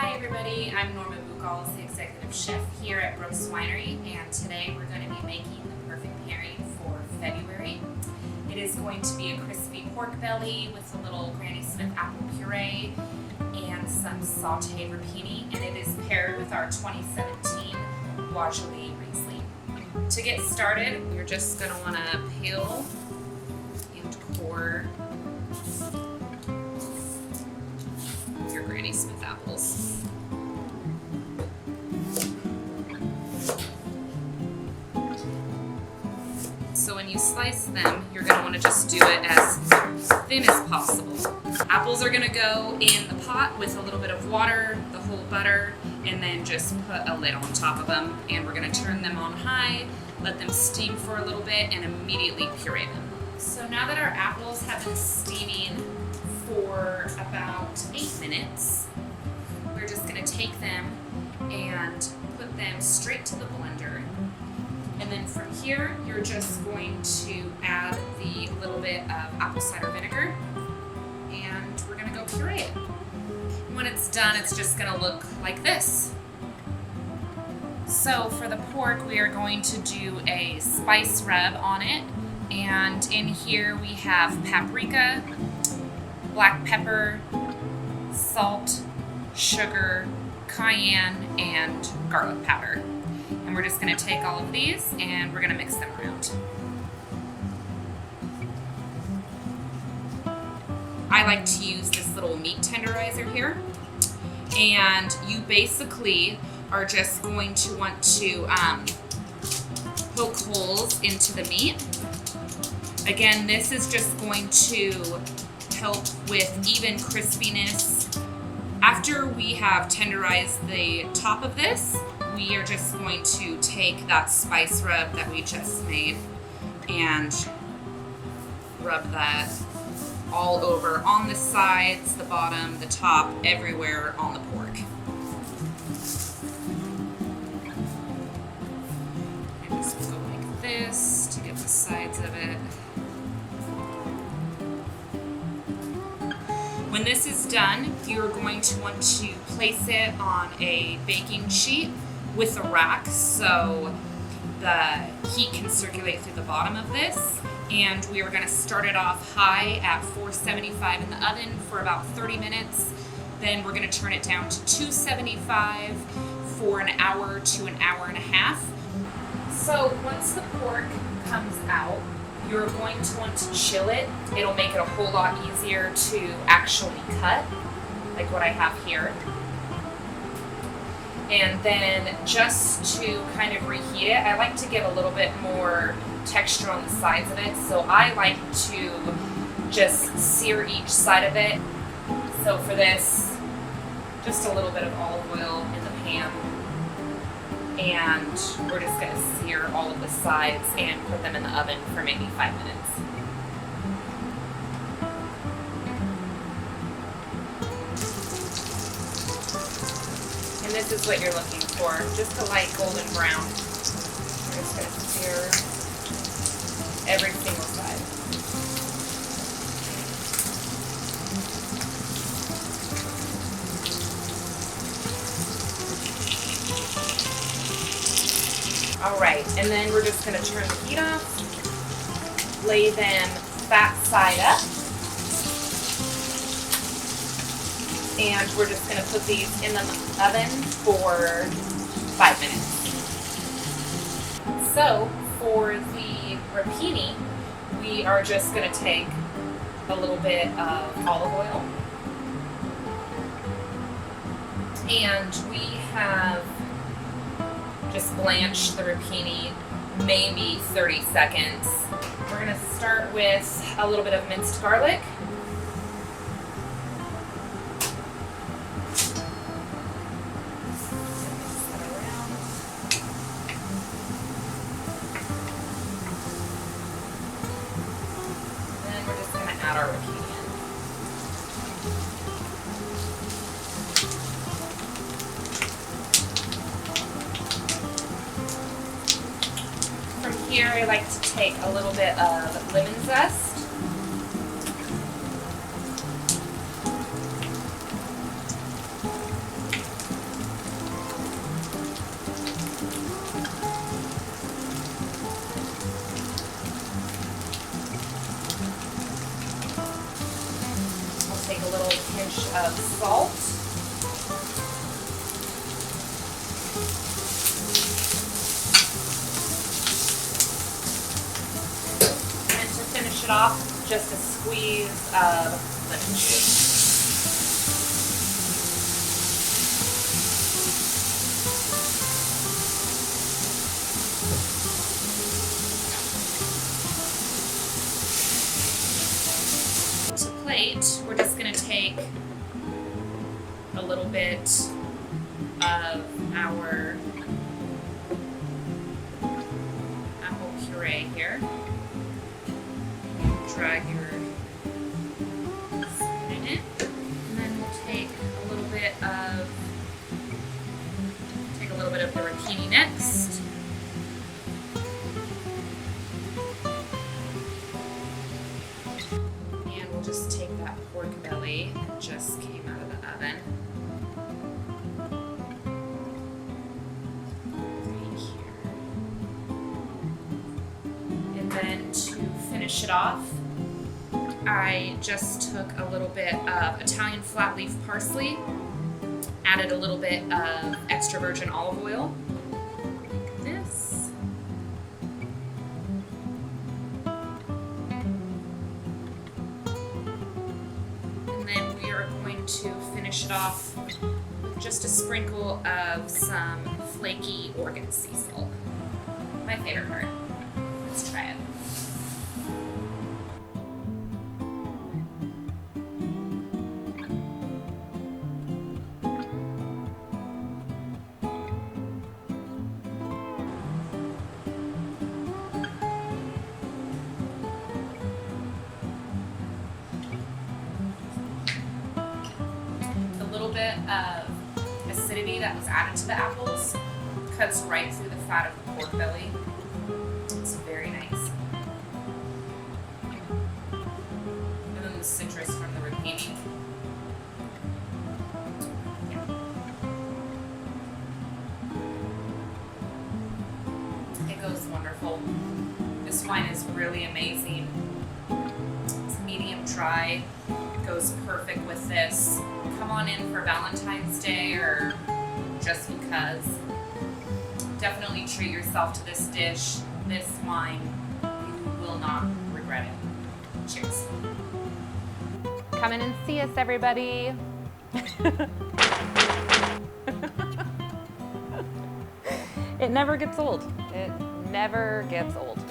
Hi everybody, I'm Norma, the executive chef here at Brooks Winery, and today we're going to be making the perfect pairing for February. It is going to be a crispy pork belly with a little Granny Smith apple puree and some sauteed rapini, and it is paired with our 2017 Wajuli Riesling. To get started, we're just going to want to peel and core your Granny Smith apples. So when you slice them, you're going to want to just do it as thin as possible. Apples are going to go in the pot with a little bit of water, the whole butter, and then just put a lid on top of them. And we're going to turn them on high, let them steam for a little bit, and immediately puree them. So now that our apples have been steaming for about 8 minutes, we're just going to take them and put them straight to the blender. And then from here, you're just going to add the little bit of apple cider vinegar, and we're going to go puree it. When it's done, it's just going to look like this. So for the pork, we are going to do a spice rub on it, and in here we have paprika, black pepper, salt, sugar, cayenne, and garlic powder. And we're just going to take all of these and we're going to mix them around. I like to use this little meat tenderizer here, and you basically are just going to want to poke holes into the meat. Again, this is just going to help with even crispiness. After we have tenderized the top of this, we are just going to take that spice rub that we just made and rub that all over on the sides, the bottom, the top, everywhere on the pork. And just go like this to get the sides of it. When this is done, you're going to want to place it on a baking sheet with a rack so the heat can circulate through the bottom of this. And we are going to start it off high at 475 in the oven for about 30 minutes. Then we're going to turn it down to 275 for an hour to an hour and a half. So once the pork comes out, you're going to want to chill it. It'll make it a whole lot easier to actually cut, like what I have here. And then just to kind of reheat it, I like to get a little bit more texture on the sides of it. So I like to just sear each side of it. So for this, just a little bit of olive oil in the pan. And we're just going to sear all of the sides and put them in the oven for maybe 5 minutes. And this is what you're looking for, just a light golden brown. We're just going to sear every single side. All right, and then we're just going to turn the heat off, lay them fat side up, and we're just going to put these in the oven for 5 minutes. So for the rapini, we are just going to take a little bit of olive oil, and we have just blanch the rapini maybe 30 seconds. We're going to start with a little bit of minced garlic. Then we're just going to add our rapini in. From here, I like to take a little bit of lemon zest. of salt. And to finish it off, just a squeeze of lemon juice. Plate, we're just going to take a little bit of our apple puree here. Drag your spoon in it, and then we'll take a little bit of the rapini next. Just take that pork belly that just came out of the oven. Right here. And then to finish it off, I just took a little bit of Italian flat leaf parsley, added a little bit of extra virgin olive oil. To finish it off with just a sprinkle of some flaky Oregon sea salt. My favorite part. Let's try it. Bit of acidity that was added to the apples cuts right through the fat of the pork belly. It's very nice. And then the citrus from the rapini. It goes wonderful. This wine is really amazing. It's medium dry. Goes perfect with this. Come on in for Valentine's Day or just because. Definitely treat yourself to this dish, this wine. You will not regret it. Cheers. Come in and see us, everybody. It never gets old. It never gets old.